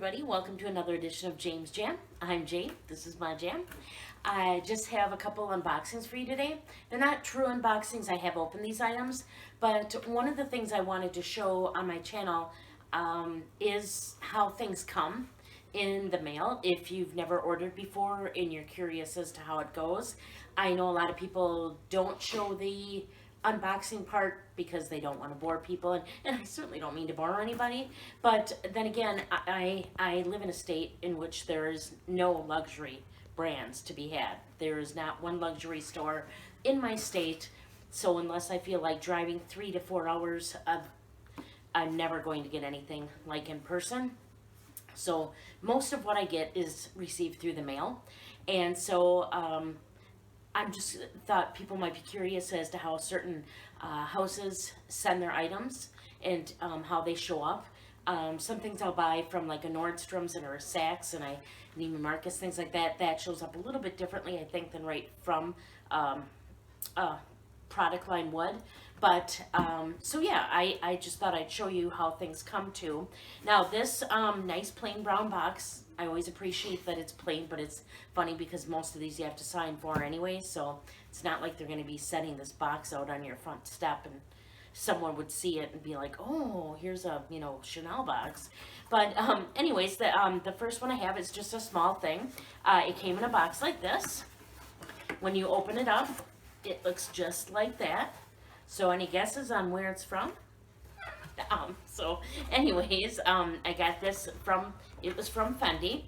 everybody. Welcome to another edition of James Jam. I'm Jane. This is my jam. I just have a couple unboxings for you today. They're not true unboxings. I have opened these items, but one of the things I wanted to show on my channel is how things come in the mail. If you've never ordered before and you're curious as to how it goes, I know a lot of people don't show the unboxing part because they don't want to bore people, and I certainly don't mean to bore anybody, but then again, I live in a state in which there is no luxury brands to be had. There is not one luxury store in my state, so unless I feel like driving 3 to 4 hours, I'm never going to get anything like in person. So most of what I get is received through the mail, and so I just thought people might be curious as to how certain houses send their items and how they show up. Some things I'll buy from like a Nordstrom's and or a Saks and Neiman Marcus, things like that. That shows up a little bit differently, I think, than right from product line would. But so yeah, I just thought I'd show you how things come to. Now this nice plain brown box, I always appreciate that it's plain, but it's funny because most of these you have to sign for anyway, so it's not like they're going to be setting this box out on your front step and someone would see it and be like, oh, here's a, you know, Chanel box. But anyways, the first one I have is just a small thing. It came in a box like this. When you open it up, it looks just like that. So any guesses on where it's from? So anyways, I got this from, it was from Fendi,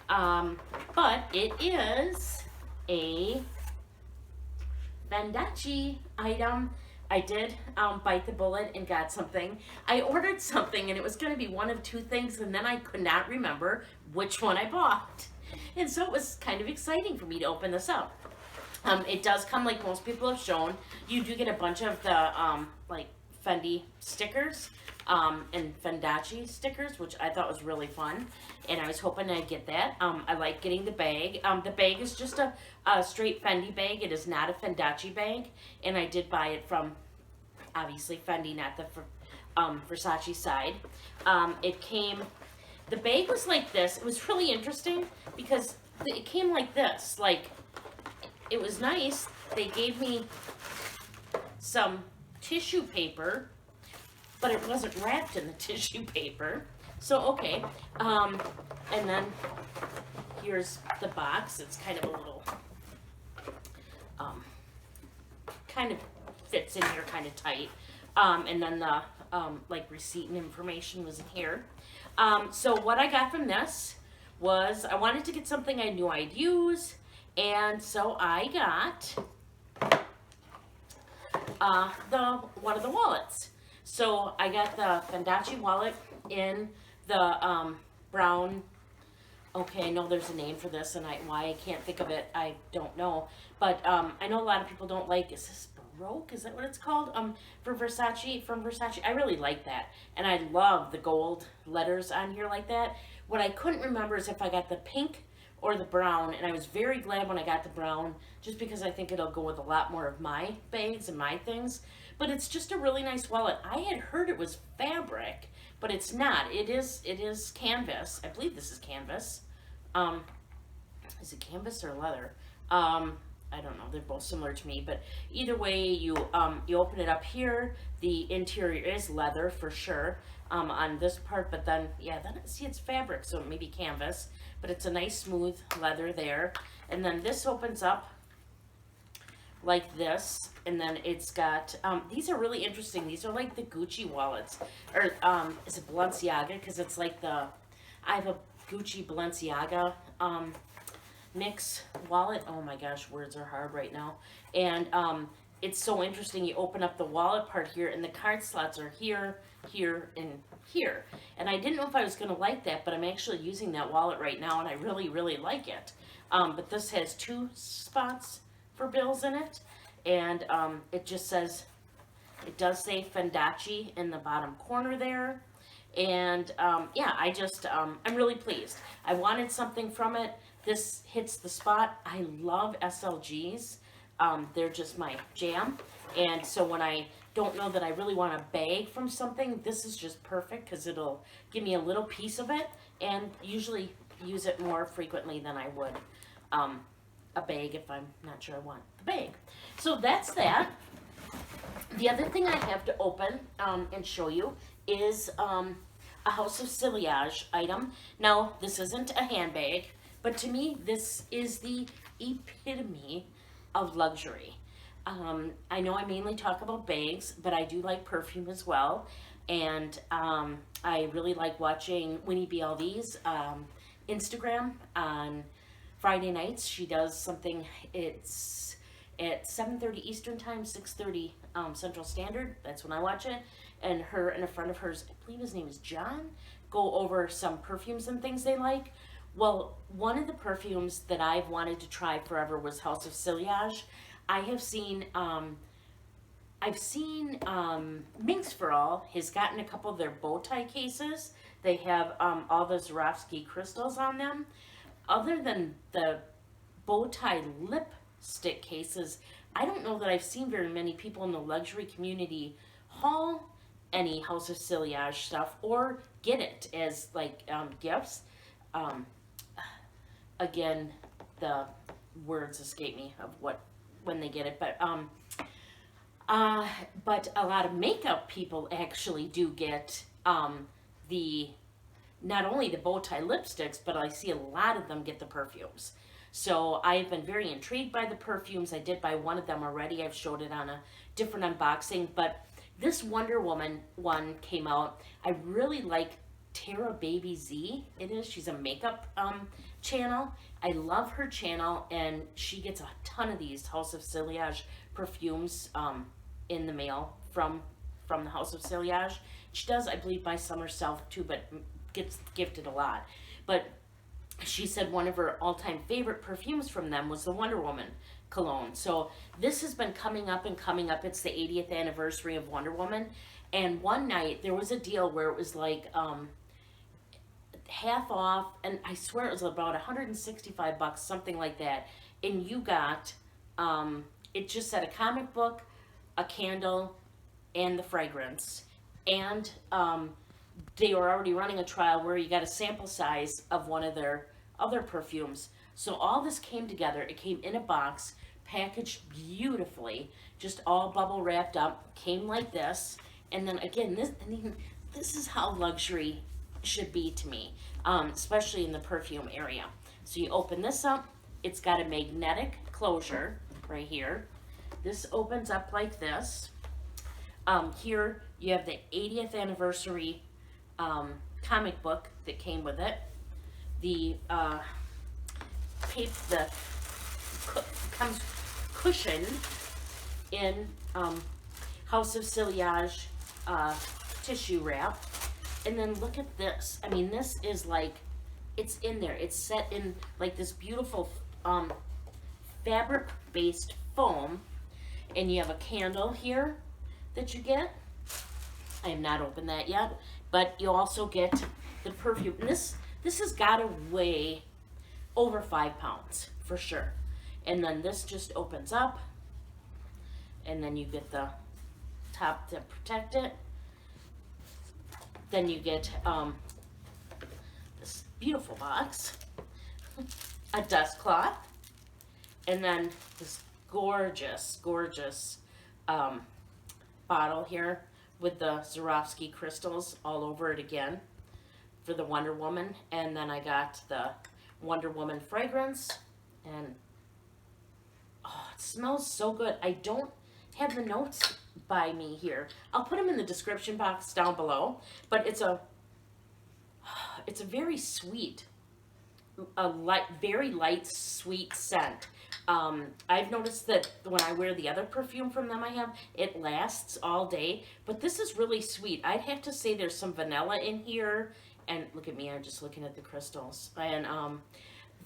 but it is a Fendace item. I did bite the bullet and got something. I ordered something and it was going to be one of two things, and then I could not remember which one I bought. And so it was kind of exciting for me to open this up. It does come, like most people have shown, you do get a bunch of the like Fendi stickers and Fendace stickers, which I thought was really fun, and I was hoping I'd get that. I like getting the bag. The bag is just a straight Fendi bag. It is not a Fendace bag, and I did buy it from, obviously, Fendi, not the Versace side. It came, the bag was like this. It was really interesting because it came like this, like, it was nice. They gave me some tissue paper, but it wasn't wrapped in the tissue paper. So, okay. And then here's the box. It's kind of a little, kind of fits in here kind of tight. And then the, like, receipt and information was in here. So what I got from this was I wanted to get something I knew I'd use. And so I got one of the wallets. So I got the Fendace wallet in the brown. Okay, I know there's a name for this, and why I can't think of it, I don't know. But I know a lot of people don't like. Is this Baroque? Is that what it's called? For Versace, from Versace. I really like that, and I love the gold letters on here like that. What I couldn't remember is if I got the pink or the brown, and I was very glad when I got the brown, just because I think it'll go with a lot more of my bags and my things. But it's just a really nice wallet. I had heard it was fabric, but it's not. It is canvas. I believe this is canvas. Is it canvas or leather? I don't know. They're both similar to me, but either way, you open it up here. The interior is leather for sure on this part, but then yeah, then see it's fabric, so maybe canvas. But it's a nice smooth leather there. And then this opens up like this, and then it's got, these are really interesting. These are like the Gucci wallets, or is it Balenciaga? Because it's like I have a Gucci Balenciaga mix wallet. Oh my gosh, words are hard right now. And it's so interesting. You open up the wallet part here, and the card slots are here, here, and here. And I didn't know if I was going to like that, but I'm actually using that wallet right now, and I really, really like it. But this has 2 spots for bills in it, and it just says, it does say Fendace in the bottom corner there. And yeah, I'm really pleased. I wanted something from it. This hits the spot. I love SLGs. They're just my jam. And so when I don't know that I really want a bag from something, this is just perfect because it'll give me a little piece of it, and usually use it more frequently than I would a bag if I'm not sure I want the bag. So that's that. The other thing I have to open and show you is a House of Sillage item. Now, this isn't a handbag, but to me, this is the epitome of luxury. I know I mainly talk about bags, but I do like perfume as well. And I really like watching Winnie BLV's Instagram on Friday nights. She does something, it's at 7:30 Eastern Time, 6:30 Central Standard. That's when I watch it. And her and a friend of hers, I believe his name is John, go over some perfumes and things they like. Well, one of the perfumes that I've wanted to try forever was House of Sillage. I've seen Minx for All has gotten a couple of their bow tie cases. They have all the Swarovski crystals on them. Other than the bow tie lipstick cases, I don't know that I've seen very many people in the luxury community haul any House of Sillage stuff or get it as like gifts. Again, the words escape me of when they get it, but a lot of makeup people actually do get not only the bow tie lipsticks, but I see a lot of them get the perfumes. So I've been very intrigued by the perfumes. I did buy one of them already. I've showed it on a different unboxing, but this Wonder Woman one came out. I really like Tara Baby Z. It is. She's a makeup channel. I love her channel, and she gets a ton of these House of Sillage perfumes in the mail from the House of Sillage. She does, I believe, buy some herself too, but gets gifted a lot. But she said one of her all-time favorite perfumes from them was the Wonder Woman cologne. So this has been coming up and coming up. It's the 80th anniversary of Wonder Woman. And one night there was a deal where it was like half off, and I swear it was about $165, something like that. And you got, it just said a comic book, a candle, and the fragrance. And they were already running a trial where you got a sample size of one of their other perfumes. So all this came together. It came in a box, packaged beautifully, just all bubble wrapped up, came like this. And then again, this is how luxury should be to me, especially in the perfume area. So you open this up. It's got a magnetic closure right here. This opens up like this. Here you have the 80th anniversary comic book that came with it. The comes cushioned in House of Sillage tissue wrap. And then look at this. I mean, this is like, it's in there. It's set in like this beautiful fabric-based foam. And you have a candle here that you get. I have not opened that yet. But you also get the perfume. And this has got to weigh over 5 pounds for sure. And then this just opens up. And then you get the top to protect it. Then you get this beautiful box, a dust cloth, and then this gorgeous, gorgeous bottle here with the Swarovski crystals all over it again for the Wonder Woman. And then I got the Wonder Woman fragrance, and oh, it smells so good. I don't have the notes by me here. I'll put them in the description box down below, but it's a very sweet, very light, sweet scent. I've noticed that when I wear the other perfume from them I have, it lasts all day, but this is really sweet. I'd have to say there's some vanilla in here, and look at me, I'm just looking at the crystals, and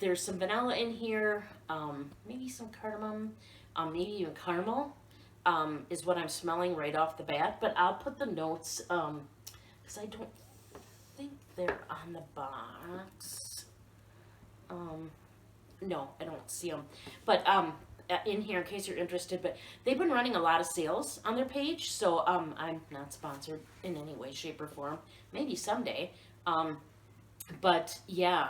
there's some vanilla in here, maybe some cardamom, maybe even caramel. Is what I'm smelling right off the bat, but I'll put the notes, because I don't think they're on the box. No, I don't see them, but in here in case you're interested, but they've been running a lot of sales on their page, so I'm not sponsored in any way, shape, or form. Maybe someday. But yeah,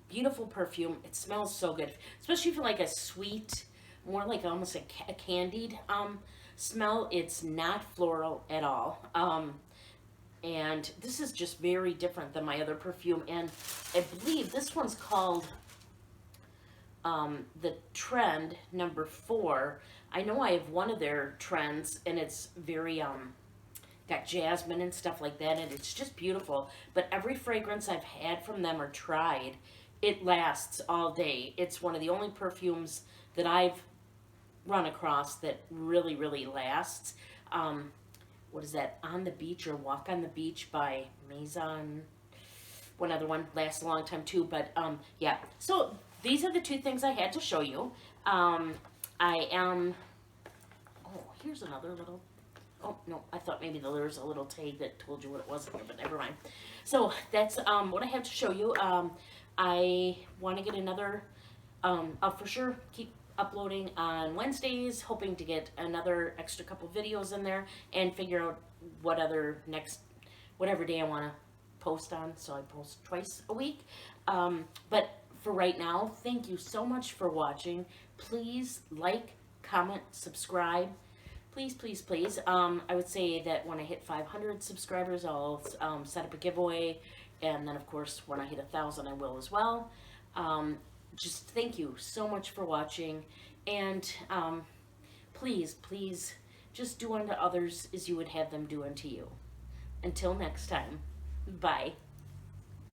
beautiful perfume. It smells so good, especially for like a sweet, more like almost a candied smell. It's not floral at all. And this is just very different than my other perfume. And I believe this one's called the Trend number 4. I know I have one of their trends, and it's very got jasmine and stuff like that, and it's just beautiful. But every fragrance I've had from them or tried, it lasts all day. It's one of the only perfumes that I've run across that really, really lasts. What is that? On the Beach or Walk on the Beach by Maison. One other one lasts a long time too, but yeah. So these are the 2 things I had to show you. I am, oh, here's another little, oh, no, I thought maybe there was a little tag that told you what it was here, but never mind. So that's what I have to show you. I want to get another, I'll for sure keep uploading on Wednesdays, hoping to get another extra couple videos in there and figure out what other whatever day I want to post on, so I post twice a week. But for right now, thank you so much for watching. Please like, comment, subscribe. Please, please, please. I would say that when I hit 500 subscribers, I'll set up a giveaway. And then, of course, when I hit 1,000, I will as well. Just thank you so much for watching. And please, please, just do unto others as you would have them do unto you. Until next time, bye.